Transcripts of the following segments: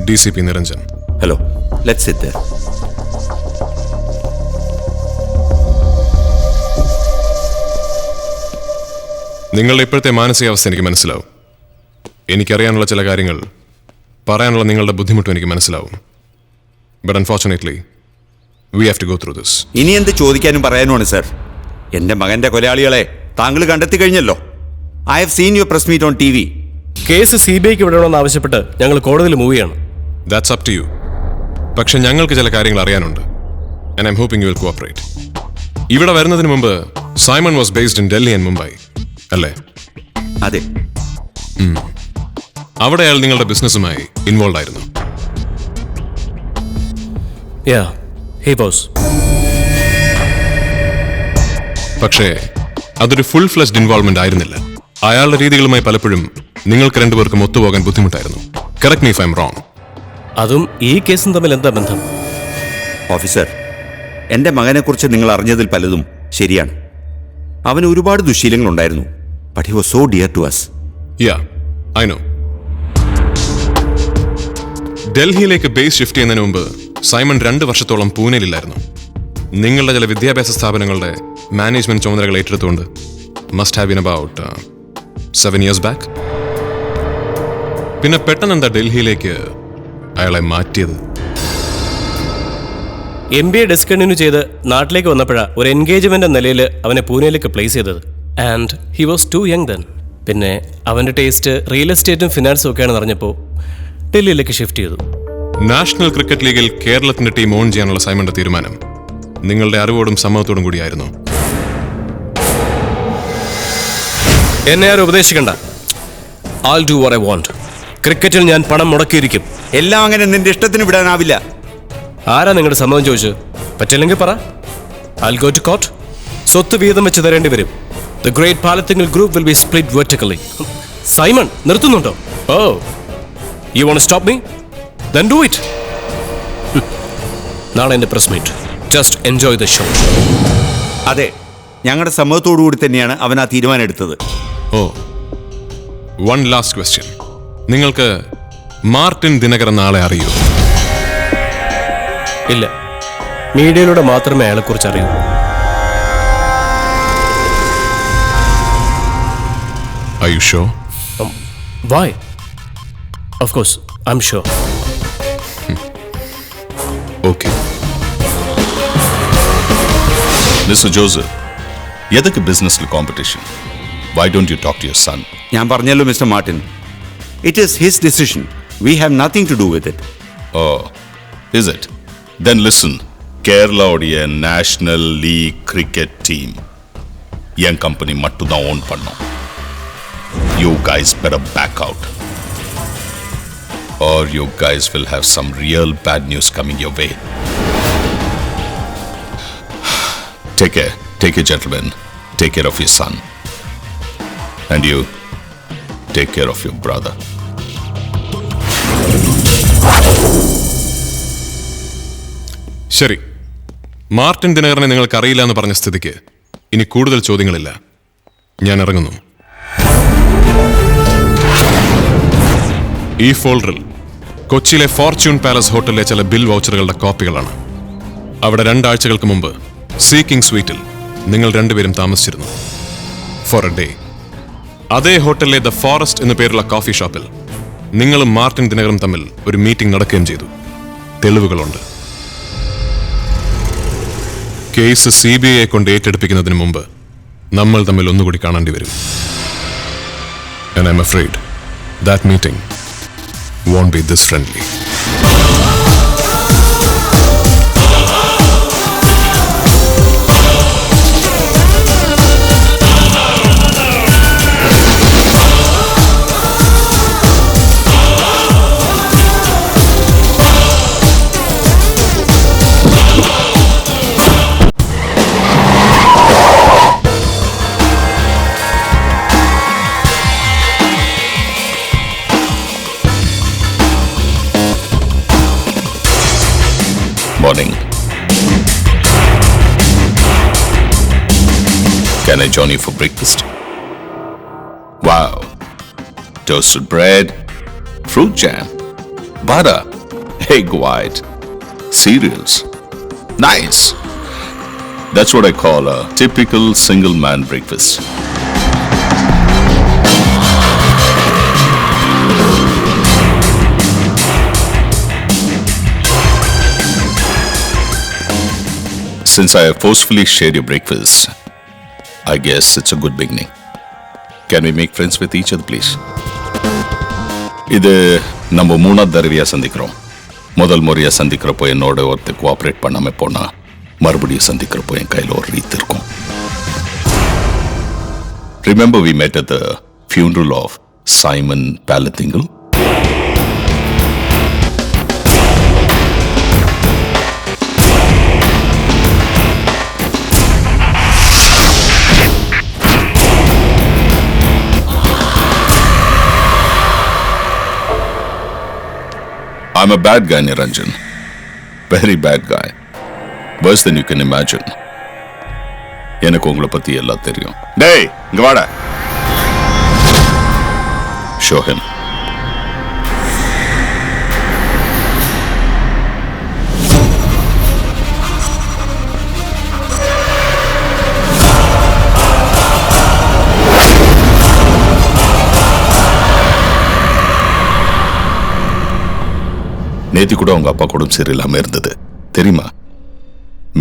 DCP Niranjan. Hello. Let's sit there. നിങ്ങളുടെ ഇപ്പോഴത്തെ മാനസികാവസ്ഥ എനിക്ക് മനസ്സിലാവും. എനിക്കറിയാനുള്ള ചില കാര്യങ്ങൾ പറയാനുള്ള നിങ്ങളുടെ ബുദ്ധിമുട്ടും എനിക്ക് മനസ്സിലാവും. But unfortunately we have to go through this. ഇനി എന്ത് ചോദിക്കാനും പറയാനുമാണ് സർ? എൻ്റെ മകൻ്റെ കൊലയാളികളെ താങ്കൾ കണ്ടെത്തി കഴിഞ്ഞല്ലോ. I have seen your press meet on TV. Case CBIക്ക് വിടണമെന്ന് ആവശ്യപ്പെട്ട് ഞങ്ങൾ കോടതിയിൽ മൂവ് ചെയ്യണം. That's up to you. പക്ഷെ ഞങ്ങൾക്ക് ചില കാര്യങ്ങൾ അറിയാനുണ്ട്. And I'm hoping you will cooperate. ഇവിടെ വരുന്നതിന് മുമ്പ് Simon was based in Delhi and Mumbai, അല്ലേ? അതെ. അവിടെ അയാൾ നിങ്ങളുടെ ബിസിനസ്സുമായി ഇൻവോൾവ് ആയിരുന്നു. Yeah, he was. പക്ഷേ അതൊരു ഫുൾ ഫ്ലെഷ്ഡ് ഇൻവോൾവ്മെന്റ് ആയിരുന്നില്ല. അയാളുടെ രീതികളുമായി പലപ്പോഴും നിങ്ങൾക്ക് രണ്ടുപേർക്കും ഒത്തുപോകാൻ ബുദ്ധിമുട്ടായിരുന്നു. Correct me if I M wrong. അതും ഈ കേസും തമ്മിൽ എന്താ ബന്ധം? ഓഫീസർ, എൻ്റെ മകനെക്കുറിച്ച് നിങ്ങൾ അറിഞ്ഞതിൽ പലതും ശരിയാണ്. അവന് ഒരുപാട് ദുശ്ശീലങ്ങളുണ്ടായിരുന്നു. But he was so dear to us. Yeah, I know. ഡൽഹിയിലേക്ക് ബേസ് ഷിഫ്റ്റ് ചെയ്യുന്നതിന് മുമ്പ് സൈമൺ 2 വർഷത്തോളം പൂനെയിലായിരുന്നു. നിങ്ങളുടെ ചില വിദ്യാഭ്യാസ സ്ഥാപനങ്ങളുടെ മാനേജ്മെന്റ് ചുമതലകൾ ഏറ്റെടുത്തുകൊണ്ട് must have been about 7 years back. പിന്നെ പെട്ടെന്ന് എന്താ ഡൽഹിയിലേക്ക് അയാളെ മാറ്റിയത്? MBA ഡിസ്കണ്ടിന്യൂ ചെയ്ത് നാട്ടിലേക്ക് വന്നപ്പോഴാണ് ഒരു എൻഗേജ്മെന്റ് എന്ന നിലയിൽ അവനെ പൂനെയിലേക്ക് പ്ലേസ് ചെയ്തത്. And he was too young then. പിന്നെ അവൻ്റെ ടേസ്റ്റ് റിയൽ എസ്റ്റേറ്റും ഫിനാൻസും ഒക്കെയാണെന്ന് അറിഞ്ഞപ്പോൾ ഡൽഹിയിലേക്ക് ഷിഫ്റ്റ് ചെയ്തു. നാഷണൽ ക്രിക്കറ്റ് ലീഗിൽ കേരളത്തിന്റെ ടീം ഓൺ ചെയ്യാനുള്ള സൈമന്റെ തീരുമാനം നിങ്ങളുടെ അറിവോടും സമ്മതത്തോടും കൂടിയായിരുന്നു. എന്നെ ആരും ഉപദേശിക്കണ്ട. I'll do what I want. ക്രിക്കറ്റിൽ ഞാൻ പണം മുടക്കിയിരിക്കും. എല്ലാം അങ്ങനെ നിന്റെ ഇഷ്ടത്തിന് വിടാനാവില്ല. ആരാ നിങ്ങളുടെ സമ്മതം ചോദിച്ചു? പറ്റില്ലെങ്കിൽ പറ. I'll go to court. സ്വത്ത് വീതം വെച്ച് തരേണ്ടി വരും. The great Palathingal group will be split vertically. Simon, നിർത്തുന്നുണ്ടോ? Oh, you want to stop me? Then do it. നാളെ എൻ്റെ press meet. Just enjoy the show. അതെ, ഞങ്ങളുടെ സമ്മതത്തോടു കൂടി തന്നെയാണ് അവൻ ആ തീരുമാനം എടുത്തത്. ഓ, വൺ ലാസ്റ്റ് ക്വസ്റ്റ്യൻ. നിങ്ങൾക്ക് മാർട്ടിൻ ദിനകർ എന്ന ആളെ അറിയൂ? ഇല്ല, മീഡിയയിലൂടെ മാത്രമേ അയാളെക്കുറിച്ച് അറിയൂ. Are you sure? Why? Of course, I'm sure. Okay. Mr. Joseph, എതൊക്കെ ബിസിനസ്സിൽ competition? Why don't you talk to your son? ഞാൻ പറഞ്ഞല്ലോ mister Martin, it is his decision. We have nothing to do with it. Oh, is it? Then listen, Kerala உடைய National League cricket team என் company மட்டும் தான் own பண்ணோம். You guys better back out, or you guys will have some real bad news coming your way. Take care, gentlemen. Take care of your son. And you, take care of your brother. ശരി, Martin ദിനകറിനെ നിങ്ങൾക്ക് അറിയില്ല എന്ന് പറഞ്ഞ സ്ഥിതിക്ക് ഇനി കൂടുതൽ ചോദ്യങ്ങളില്ല. ഞാൻ ഇറങ്ങുന്നു. ഈ ഫോൾഡറിൽ കൊച്ചിയിലെ ഫോർച്യൂൺ പാലസ് ഹോട്ടലിലെ ചില ബിൽ വൗച്ചറുകളുടെ കോപ്പികളാണ്. അവിടെ 2 ആഴ്ചകൾക്ക് മുമ്പ് സീക്കിംഗ് സ്വീറ്റിൽ നിങ്ങൾ 2 പേരും താമസിച്ചിരുന്നു. For a day. അതേ ഹോട്ടലിലെ ദ ഫോറസ്റ്റ് എന്നു പേരുള്ള കോഫി ഷോപ്പിൽ നിങ്ങളും മാർട്ടിൻ ദിനകറും തമ്മിൽ ഒരു മീറ്റിംഗ് നടക്കുകയും ചെയ്തു. തെളിവുകളുണ്ട്. കേസ് CBI കൊണ്ട് ഏറ്റെടുപ്പിക്കുന്നതിന് മുമ്പ് നമ്മൾ തമ്മിൽ ഒന്നുകൂടി കാണേണ്ടി വരും. And I'm afraid that meeting won't be this friendly. Morning. Can I join you for breakfast? Wow. Toasted bread, fruit jam, Bara, egg white, cereals. Nice. That's what I call a typical single man breakfast. Since I have forcefully shared your breakfast, I guess it's a good beginning. Can we make friends with each other, please? இது நம்ம மூணாவது தடவையா சந்திக்கிறோம். முதல் முறையா சந்திக்கிறப்போ என்னோட ஒருத்தர் cooperate பண்ணாம போனா மறுபடியும் சந்திக்கிறப்போ என் கையில் ஒரு ரீத் இருக்கும். Remember we met at the funeral of Simon Palatingal? I'm a bad guy, Niranjan. Very bad guy. Worse than you can imagine. எனக்கு உங்களை பத்தி எல்லாம் தெரியும். டேய், இங்க வாடா. Show him. நேத்தி கூட உங்க அப்பா கூட சரியில்லாம இருந்தது தெரியுமா?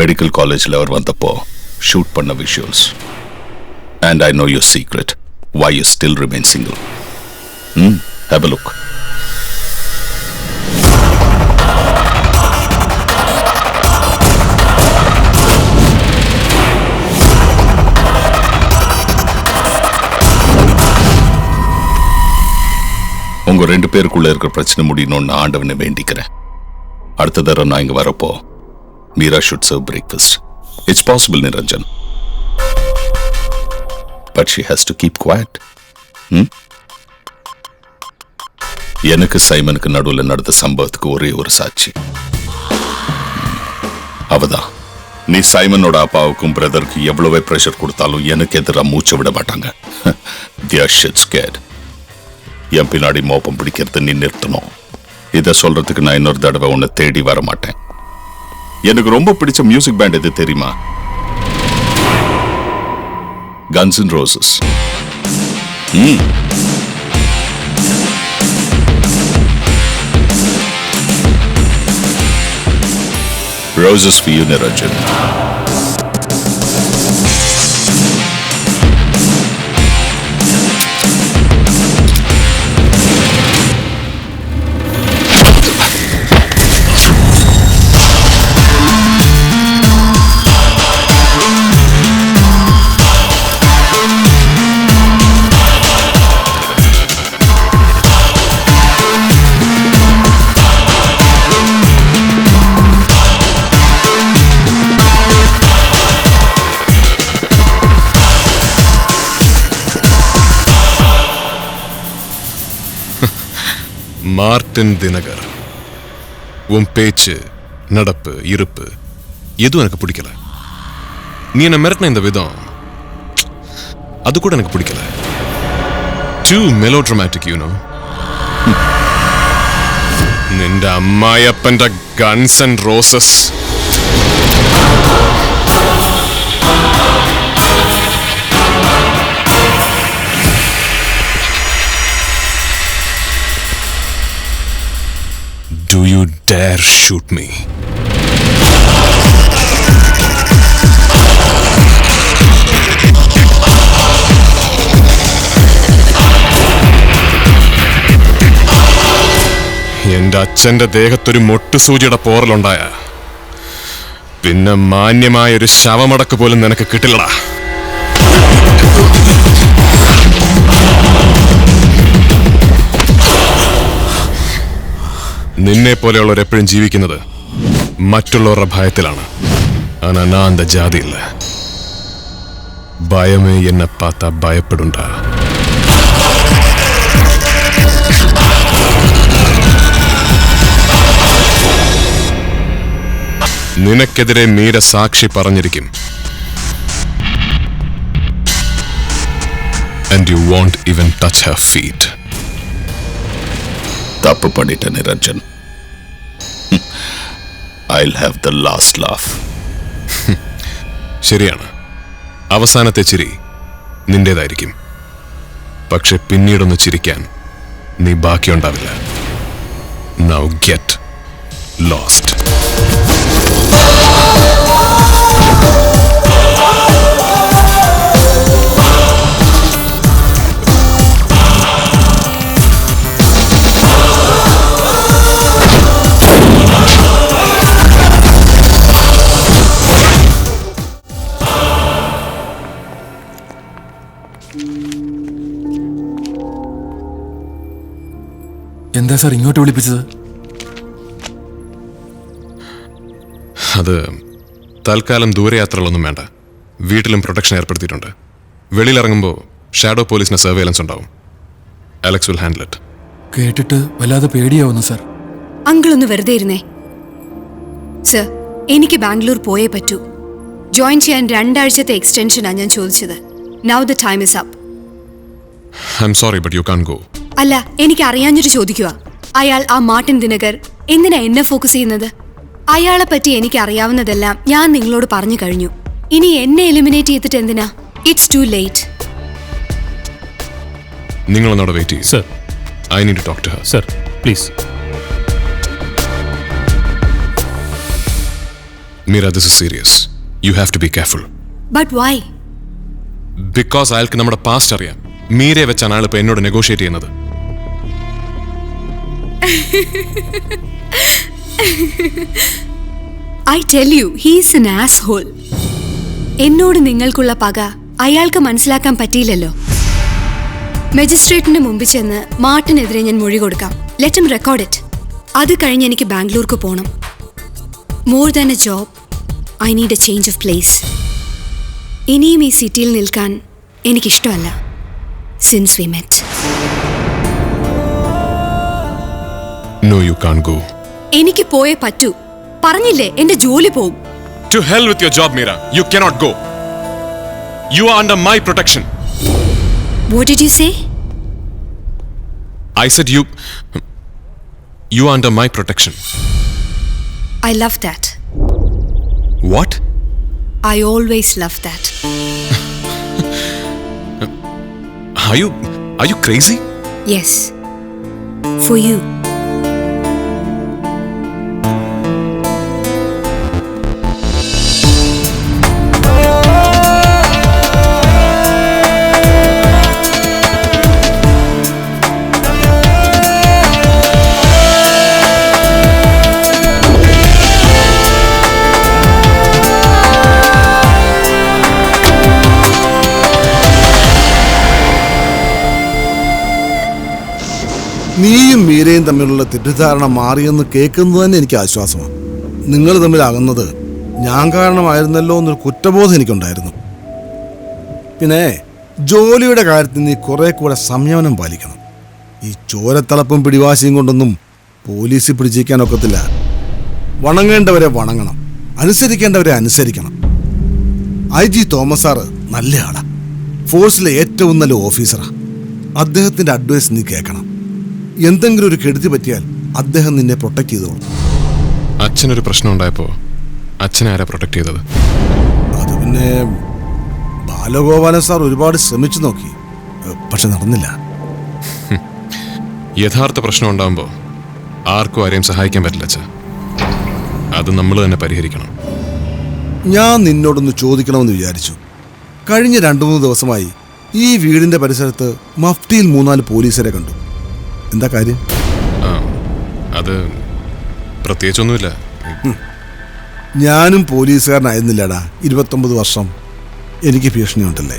மெடிக்கல் காலேஜ்ல அவர் வந்தப்போ ஷூட் பண்ண visuals. And I know your secret. Why you still remain single. Have a look. உங்க ரெண்டு பேருக்குள்ள இருக்கிற பிரச்சனை முடியணும்னு ஆண்டவனை வேண்டிக்கிறேன். அடுத்த தடவை நான் இங்க வரப்போ Meera should serve breakfast. It's possible, Niranjan. But she has to keep quiet. எனக்கு சைமனுக்கு நடுவில் நடந்த சம்பவத்துக்கு ஒரே ஒரு சாட்சி அவதான். நீ சைமனோட அப்பாவுக்கும் பிரதருக்கு எவ்வளவு பிரஷர் கொடுத்தாலும் எனக்கு எதிராக மூச்சு விட மாட்டாங்க. They are shit scared. என் பின்னாடி மோப்பம் பிடிக்கிறது நீ நிறுத்தணும். இதை சொல்றதுக்கு நான் இன்னொரு தடவை உன்னை தேடி வர மாட்டேன். எனக்கு ரொம்ப பிடிச்ச மியூசிக் பேண்ட் எது தெரியுமா? Guns N' Roses. Roses for you, Niranjan. Martin Dinakar, உன் பேச்சு, நடப்பு, இருப்பு எதுவும் எனக்கு பிடிக்கல. நீ என்ன மிரட்டின இந்த விதம் அது கூட எனக்கு பிடிக்கல. Too melodramatic, you know. നിന്റെ അമ്മായിയപ്പന്റെ guns and roses. Do you dare shoot me? എന്റെ അച്ഛന്റെ ദേഹത്തൊരു മൊട്ടുസൂചിയുടെ പോറലുണ്ടായ പിന്നെ മാന്യമായൊരു ശവമടക്ക് പോലും നിനക്ക് കിട്ടില്ലടാ. നിന്നെ പോലെയുള്ളവർ എപ്പോഴും ജീവിക്കുന്നത് മറ്റുള്ളവരുടെ ഭയത്തിലാണ്. ആനാ ഞാൻ அந்த ஜாதி இல்ல. பயமே என்ன பார்த்தா பயப்படுண்டா. നിനക്കെതിരെ മീര സാക്ഷി പറഞ്ഞിരിക്കും. And you won't even touch her feet. தப்பு பண்ணிட்டேன் Niranjan. I'll have the last laugh. ശരിയാണ്, അവസാനത്തെ ചിരി നിന്റേതായിരിക്കും. പക്ഷെ പിന്നീടൊന്ന് ചിരിക്കാൻ നീ ബാക്കിയുണ്ടാവില്ല. Now get lost. എന്താ സാർ ഇങ്ങോട്ട് വിളിപ്പിച്ചത്? അത് തൽക്കാലം ദൂരയാത്രകളൊന്നും വേണ്ട. വീട്ടിലും പ്രൊട്ടക്ഷൻ ഏർപ്പെടുത്തിയിട്ടുണ്ട്. വെളിയിലിറങ്ങുമ്പോൾ ഷാഡോ പോലീസിന്റെ സർവേലൻസ് ഉണ്ടാവും. Alex will handle it. കേട്ടിട്ട് വല്ലാതെ പേടിയാവുന്നു സാർ. അങ്കിൾ ഒന്ന് വെറുതെ ഇരുന്നേ. സർ, എനിക്ക് ബാംഗ്ലൂർ പോയേ പറ്റൂ. ജോയിൻ ചെയ്യാൻ 2 ആഴ്ചത്തെ എക്സ്റ്റൻഷനാണ് ഞാൻ ചോദിച്ചത്. Now the time is up. I am sorry but you can go. അല്ല, എനിക്ക് അറിയാഞ്ഞിട്ട് ചോദിക്കുക. അയാൾ ആ മാർട്ടിൻ ദിനകർ എന്തിനാ എന്നെ ഫോക്കസ് ചെയ്യുന്നത്? അയാളെ പറ്റി എനിക്ക് അറിയാവുന്നതെല്ലാം ഞാൻ നിങ്ങളോട് പറഞ്ഞു കഴിഞ്ഞു. ഇനി എന്നെ എലിമിനേറ്റ് ചെയ്തിട്ട് എന്തിനാ? It's too late. നിങ്ങളൊന്നോടെ വെയിറ്റ് ചെയ്യും. Sir, I need to talk to her. Sir please. Meera, this is serious. You have to be careful. But why? Because അയാൾക്ക് നമ്മുടെ പാസ്റ്റ് അറിയാം. മീരയെ വെച്ചാണ് അയാൾ ഇപ്പൊ എന്നോട് നെഗോഷിയേറ്റ് ചെയ്യുന്നത്. I tell you, he's an asshole. എന്നോട് നിങ്ങൾക്കുള്ള പക അയാൾക്ക് മനസ്സിലാക്കാൻ പറ്റിയില്ലല്ലോ. മജിസ്ട്രേറ്റിന്റെ മുമ്പിൽ ചെന്ന് മാർട്ടിനെതിരെ ഞാൻ മൊഴി കൊടുക്കാം. Let him record it. അത് കഴിഞ്ഞ് എനിക്ക് ബാംഗ്ലൂർക്ക് പോകണം. More than A job, I need A change of place. ഇനിയും ഈ സിറ്റിയിൽ നിൽക്കാൻ എനിക്കിഷ്ടമല്ല. Since we met. No, you can't go. എനിക്ക് പോയേ പറ്റൂ. പറഞ്ഞില്ലേ, എന്റെ ജോലി പോവും. To hell with your job, Meera. You cannot go. You are under my protection. What did you say? I said you are under my protection. I love that. What? I always love that. Are you crazy? Yes. For you. നീയും മീരയും തമ്മിലുള്ള തെറ്റിദ്ധാരണ മാറിയെന്ന് കേൾക്കുന്നത് തന്നെ എനിക്ക് ആശ്വാസമാണ്. നിങ്ങൾ തമ്മിലാകുന്നത് ഞാൻ കാരണമായിരുന്നല്ലോ എന്നൊരു കുറ്റബോധം എനിക്കുണ്ടായിരുന്നു. പിന്നെ ജോലിയുടെ കാര്യത്തിൽ നീ കുറെ കൂടെ സംയമനം പാലിക്കണം. ഈ ചോരത്തളപ്പും പിടിവാശിയും കൊണ്ടൊന്നും പോലീസ് പിടിച്ചിരിക്കാനൊക്കത്തില്ല. വണങ്ങേണ്ടവരെ വണങ്ങണം, അനുസരിക്കേണ്ടവരെ അനുസരിക്കണം. IG തോമസ് സാറ് നല്ല ആളാ, ഫോഴ്സിലെ ഏറ്റവും നല്ല ഓഫീസറാ. അദ്ദേഹത്തിന്റെ അഡ്വൈസ് നീ കേൾക്കണം. എന്തെങ്കിലും ഒരു കെടുതി പറ്റിയാൽ അദ്ദേഹം നിന്നെ പ്രൊട്ടക്ട് ചെയ്തോളും. അച്ഛനൊരു പ്രശ്നം ഉണ്ടായപ്പോ അച്ഛനെ ആരാ പ്രൊട്ടക്ട് ചെയ്തത്? അത് പിന്നെ ബാലഗോപാലൻ സാർ ഒരുപാട് ശ്രമിച്ചു നോക്കി, പക്ഷെ നടന്നില്ല. യഥാർത്ഥ പ്രശ്നം ഉണ്ടാകുമ്പോ ആർക്കും ആരെയും സഹായിക്കാൻ പറ്റില്ല അച്ഛാ. അത് നമ്മൾ തന്നെ പരിഹരിക്കണം. ഞാൻ നിന്നോടൊന്ന് ചോദിക്കണമെന്ന് വിചാരിച്ചു. കഴിഞ്ഞ 2-3 ദിവസമായി ഈ വീടിന്റെ പരിസരത്ത് മഫ്റ്റിയിൽ 3-4 പോലീസുകാരെ കണ്ടു. എന്താ കാര്യം? അത് പ്രത്യേകിച്ചൊന്നുമില്ല. ഞാനും പോലീസുകാരനായിരുന്നില്ലടാ 29 വർഷം. എനിക്ക് ഭീഷണിയുണ്ടല്ലേ.